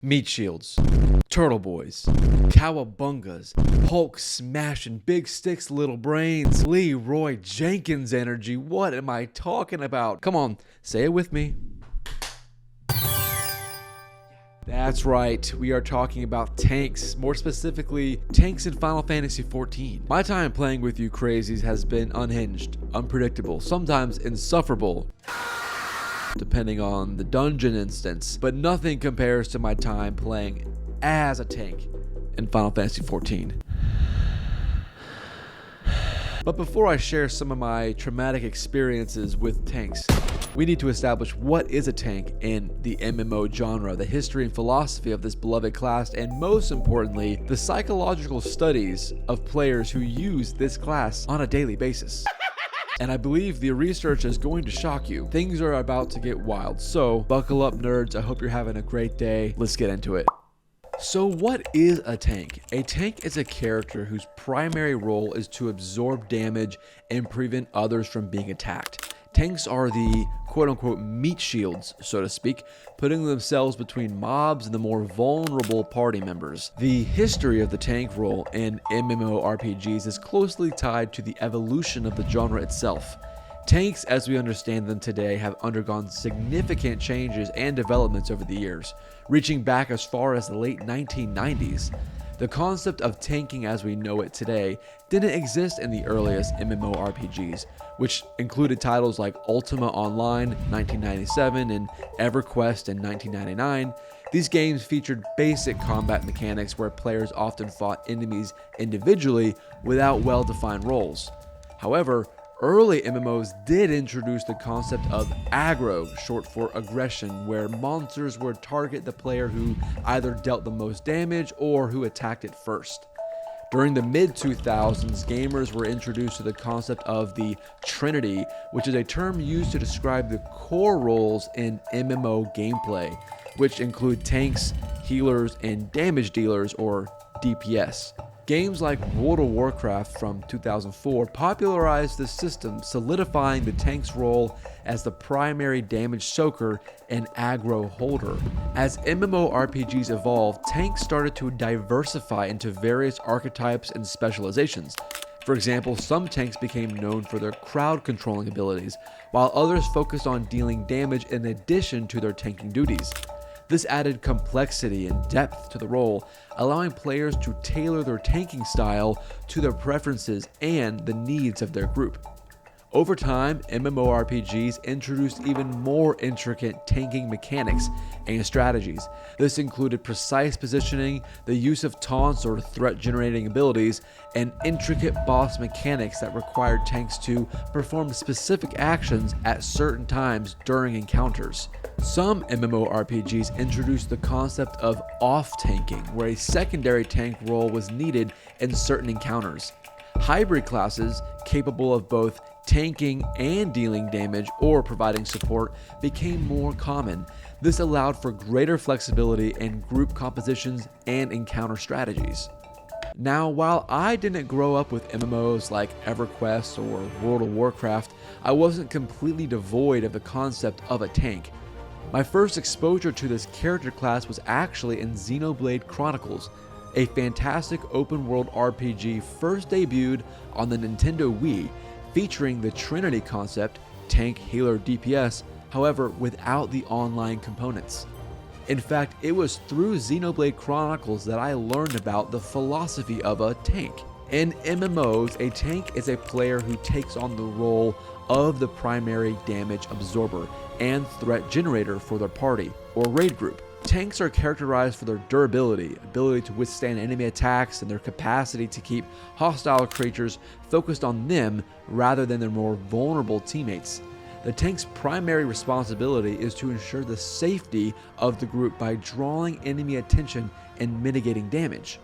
Meat shields, turtle boys, cowabungas, Hulk smashing big sticks, little brains, Leroy Jenkins energy. What am I talking about? Come on, say it with me. That's right, we are talking about tanks, more specifically, tanks in Final Fantasy XIV. My time playing with you crazies has been unhinged, unpredictable, sometimes insufferable, depending on the dungeon instance, but nothing compares to my time playing as a tank in Final Fantasy XIV. But before I share some of my traumatic experiences with tanks, we need to establish what is a tank in the MMO genre, the history and philosophy of this beloved class, and most importantly, the psychological studies of players who use this class on a daily basis. And I believe the research is going to shock you. Things are about to get wild, so buckle up, nerds. I hope you're having a great day. Let's get into it. So what is a tank? A tank is a character whose primary role is to absorb damage and prevent others from being attacked. Tanks are the quote-unquote meat shields, so to speak, putting themselves between mobs and the more vulnerable party members. The history of the tank role in MMORPGs is closely tied to the evolution of the genre itself. Tanks, as we understand them today, have undergone significant changes and developments over the years, reaching back as far as the late 1990s. The concept of tanking as we know it today didn't exist in the earliest MMORPGs, which included titles like Ultima Online 1997 and EverQuest in 1999. These games featured basic combat mechanics where players often fought enemies individually without well-defined roles. However, early MMOs did introduce the concept of aggro, short for aggression, where monsters would target the player who either dealt the most damage or who attacked it first. During the mid-2000s, gamers were introduced to the concept of the Trinity, which is a term used to describe the core roles in MMO gameplay, which include tanks, healers, and damage dealers, or DPS. Games like World of Warcraft from 2004 popularized this system, solidifying the tank's role as the primary damage soaker and aggro holder. As MMORPGs evolved, tanks started to diversify into various archetypes and specializations. For example, some tanks became known for their crowd controlling abilities, while others focused on dealing damage in addition to their tanking duties. This added complexity and depth to the role, allowing players to tailor their tanking style to their preferences and the needs of their group. Over time, MMORPGs introduced even more intricate tanking mechanics and strategies. This included precise positioning, the use of taunts or threat-generating abilities, and intricate boss mechanics that required tanks to perform specific actions at certain times during encounters. Some MMORPGs introduced the concept of off-tanking, where a secondary tank role was needed in certain encounters. Hybrid classes, capable of both tanking and dealing damage or providing support, became more common. This allowed for greater flexibility in group compositions and encounter strategies. Now, while I didn't grow up with MMOs like EverQuest or World of Warcraft, I wasn't completely devoid of the concept of a tank. My first exposure to this character class was actually in Xenoblade Chronicles, a fantastic open-world RPG first debuted on the Nintendo Wii, featuring the Trinity concept, tank, healer, DPS, however without the online components. In fact, it was through Xenoblade Chronicles that I learned about the philosophy of a tank. In MMOs, a tank is a player who takes on the role of the primary damage absorber and threat generator for their party or raid group. Tanks are characterized for their durability, ability to withstand enemy attacks, and their capacity to keep hostile creatures focused on them rather than their more vulnerable teammates. The tank's primary responsibility is to ensure the safety of the group by drawing enemy attention and mitigating damage.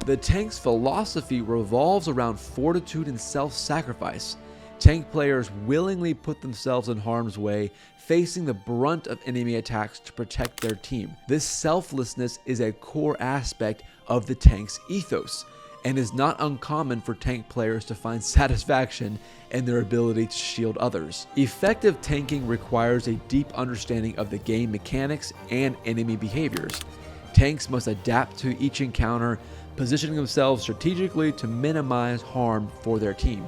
The tank's philosophy revolves around fortitude and self-sacrifice. Tank players willingly put themselves in harm's way, facing the brunt of enemy attacks to protect their team. This selflessness is a core aspect of the tank's ethos, and is not uncommon for tank players to find satisfaction in their ability to shield others. Effective tanking requires a deep understanding of the game mechanics and enemy behaviors. Tanks must adapt to each encounter, positioning themselves strategically to minimize harm for their team.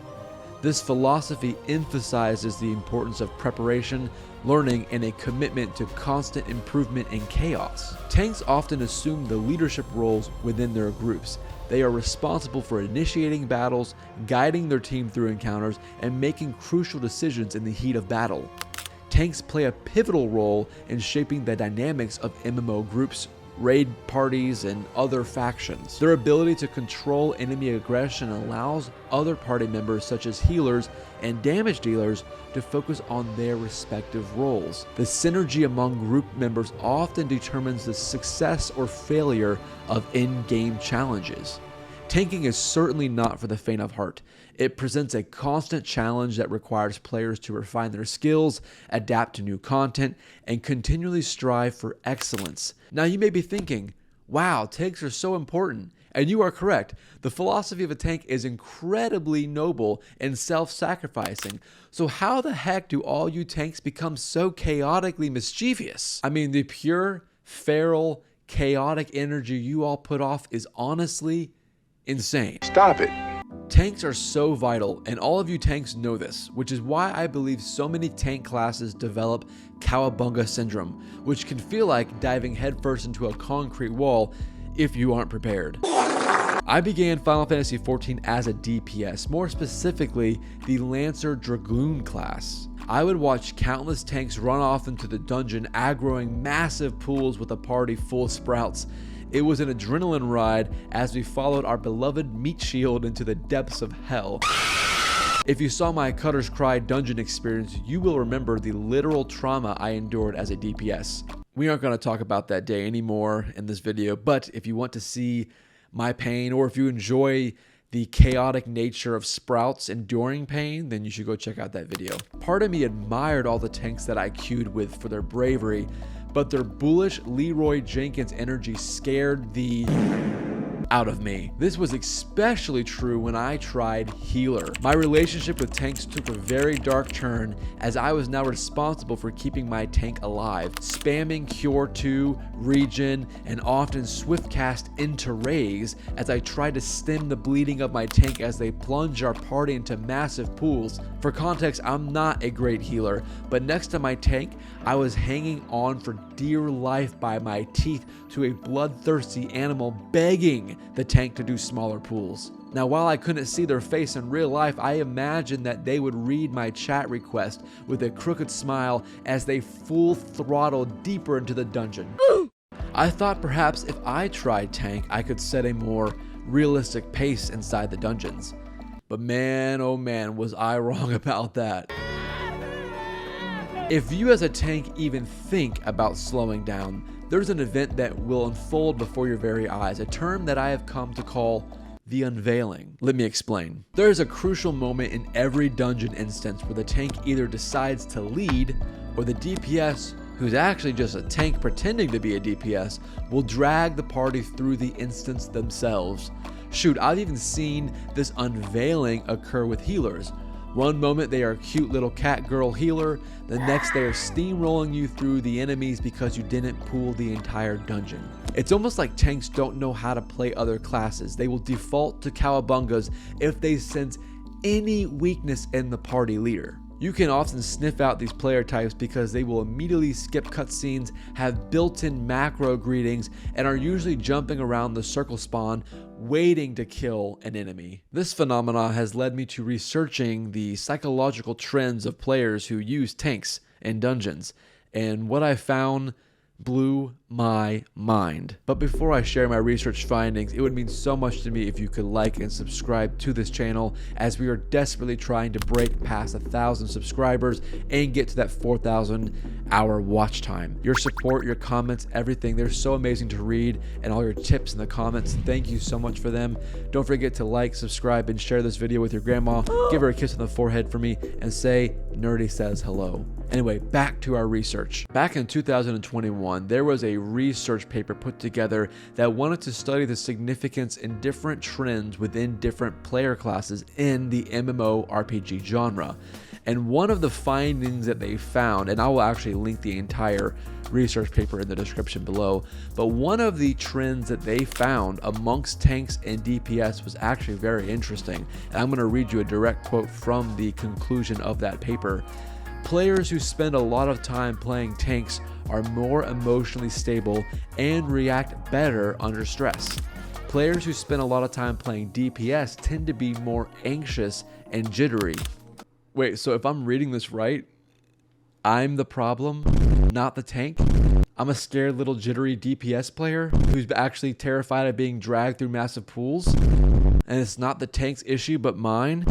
This philosophy emphasizes the importance of preparation, learning, and a commitment to constant improvement in chaos. Tanks often assume the leadership roles within their groups. They are responsible for initiating battles, guiding their team through encounters, and making crucial decisions in the heat of battle. Tanks play a pivotal role in shaping the dynamics of MMO groups, raid parties, and other factions. Their ability to control enemy aggression allows other party members such as healers and damage dealers to focus on their respective roles. The synergy among group members often determines the success or failure of in-game challenges. Tanking is certainly not for the faint of heart. It presents a constant challenge that requires players to refine their skills, adapt to new content, and continually strive for excellence. Now you may be thinking, wow, tanks are so important. And you are correct. The philosophy of a tank is incredibly noble and self-sacrificing. So how the heck do all you tanks become so chaotically mischievous? I mean, the pure, feral, chaotic energy you all put off is honestly insane. Stop it. Tanks are so vital, and all of you tanks know this, which is why I believe so many tank classes develop cowabunga syndrome, which can feel like diving headfirst into a concrete wall if you aren't prepared. I began Final Fantasy XIV as a DPS, more specifically the Lancer Dragoon class. I would watch countless tanks run off into the dungeon, aggroing massive pools with a party full of sprouts. It was an adrenaline ride as we followed our beloved meat shield into the depths of hell. If you saw my Cutter's Cry dungeon experience, you will remember the literal trauma I endured as a DPS. We aren't going to talk about that day anymore in this video, but if you want to see my pain, or if you enjoy the chaotic nature of Sprout's enduring pain, then you should go check out that video. Part of me admired all the tanks that I queued with for their bravery, but their bullish Leroy Jenkins energy scared the out of me. This was especially true when I tried healer. My relationship with tanks took a very dark turn as I was now responsible for keeping my tank alive, spamming Cure 2, Regen, and often swift cast into Raise as I tried to stem the bleeding of my tank as they plunge our party into massive pools. For context, I'm not a great healer, but next to my tank, I was hanging on for dear life by my teeth to a bloodthirsty animal begging the tank to do smaller pools. Now, while I couldn't see their face in real life, I imagined that they would read my chat request with a crooked smile as they full throttled deeper into the dungeon. I thought perhaps if I tried tank, I could set a more realistic pace inside the dungeons. But man, oh man, was I wrong about that. If you as a tank even think about slowing down, there's an event that will unfold before your very eyes, a term that I have come to call the Unveiling. Let me explain. There is a crucial moment in every dungeon instance where the tank either decides to lead, or the DPS, who's actually just a tank pretending to be a DPS, will drag the party through the instance themselves. Shoot, I've even seen this unveiling occur with healers. One moment they are a cute little cat girl healer, the next they are steamrolling you through the enemies because you didn't pool the entire dungeon. It's almost like tanks don't know how to play other classes. They will default to cowabungas if they sense any weakness in the party leader. You can often sniff out these player types because they will immediately skip cutscenes, have built-in macro greetings, and are usually jumping around the circle spawn waiting to kill an enemy. This phenomena has led me to researching the psychological trends of players who use tanks in dungeons, and what I found blew my mind. But before I share my research findings, it would mean so much to me if you could like and subscribe to this channel, as we are desperately trying to break past 1,000 subscribers and get to that 4,000 hour watch time. Your support, your comments, everything, they're so amazing to read, and all your tips in the comments, thank you so much for them. Don't forget to like, subscribe, and share this video with your grandma. Give her a kiss on the forehead for me and say Nerdy says hello. Anyway, back to our research. Back in 2021, there was a research paper put together that wanted to study the significance in different trends within different player classes in the MMORPG genre. And one of the findings that they found, and I will actually link the entire research paper in the description below, but one of the trends that they found amongst tanks and DPS was actually very interesting. And I'm going to read you a direct quote from the conclusion of that paper. Players who spend a lot of time playing tanks are more emotionally stable and react better under stress. Players who spend a lot of time playing DPS tend to be more anxious and jittery. Wait, so if I'm reading this right, I'm the problem, not the tank? I'm a scared little jittery DPS player who's actually terrified of being dragged through massive pools? And it's not the tank's issue but mine?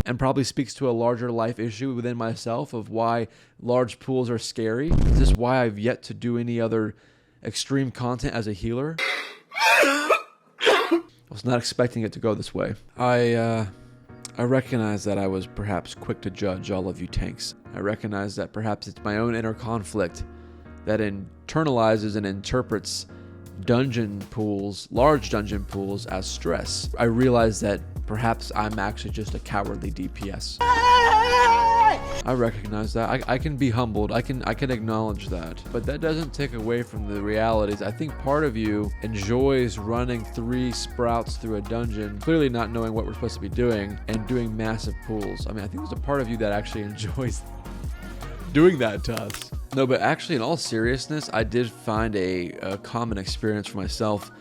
And probably speaks to a larger life issue within myself of why large pools are scary? Is this why I've yet to do any other extreme content as a healer? I was not expecting it to go this way. I recognize that I was perhaps quick to judge all of you tanks. I recognize that perhaps it's my own inner conflict that internalizes and interprets dungeon pools, large dungeon pools, as stress. I realize that perhaps I'm actually just a cowardly DPS. I recognize that. I can be humbled. I can acknowledge that. But that doesn't take away from the realities. I think part of you enjoys running 3 sprouts through a dungeon, clearly not knowing what we're supposed to be doing, and doing massive pools. I mean, I think there's a part of you that actually enjoys doing that to us. No, but actually, in all seriousness, I did find a common experience for myself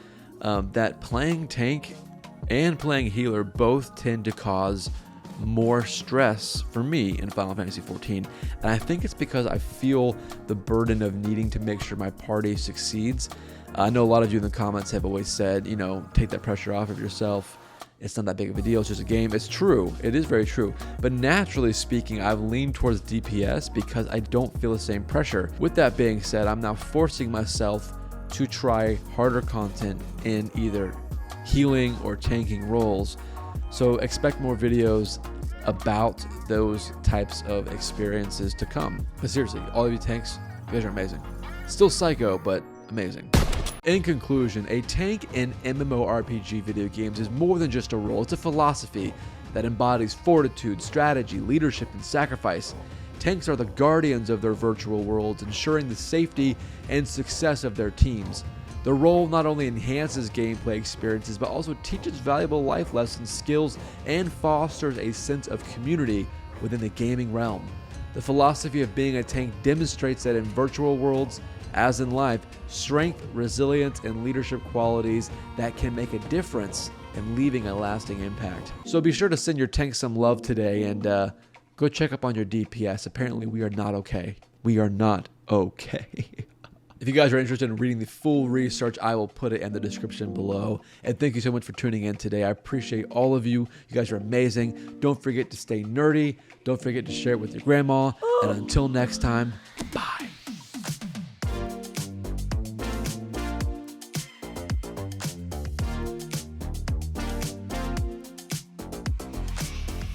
that playing tank and playing healer both tend to cause more stress for me in Final Fantasy XIV. And I think it's because I feel the burden of needing to make sure my party succeeds. I know a lot of you in the comments have always said, you know, take that pressure off of yourself. It's not that big of a deal. It's just a game. It's true. It is very true. But naturally speaking, I've leaned towards DPS because I don't feel the same pressure. With that being said, I'm now forcing myself to try harder content in either healing or tanking roles. So expect more videos about those types of experiences to come. But seriously, all of you tanks, you guys are amazing. Still psycho, but amazing. In conclusion, a tank in MMORPG video games is more than just a role. It's a philosophy that embodies fortitude, strategy, leadership, and sacrifice. Tanks are the guardians of their virtual worlds, ensuring the safety and success of their teams. The role not only enhances gameplay experiences, but also teaches valuable life lessons, skills, and fosters a sense of community within the gaming realm. The philosophy of being a tank demonstrates that in virtual worlds, as in life, strength, resilience, and leadership qualities that can make a difference in leaving a lasting impact. So be sure to send your tank some love today and go check up on your DPS. Apparently we are not okay. We are not okay. If you guys are interested in reading the full research, I will put it in the description below. And thank you so much for tuning in today. I appreciate all of you. You guys are amazing. Don't forget to stay nerdy. Don't forget to share it with your grandma. And until next time,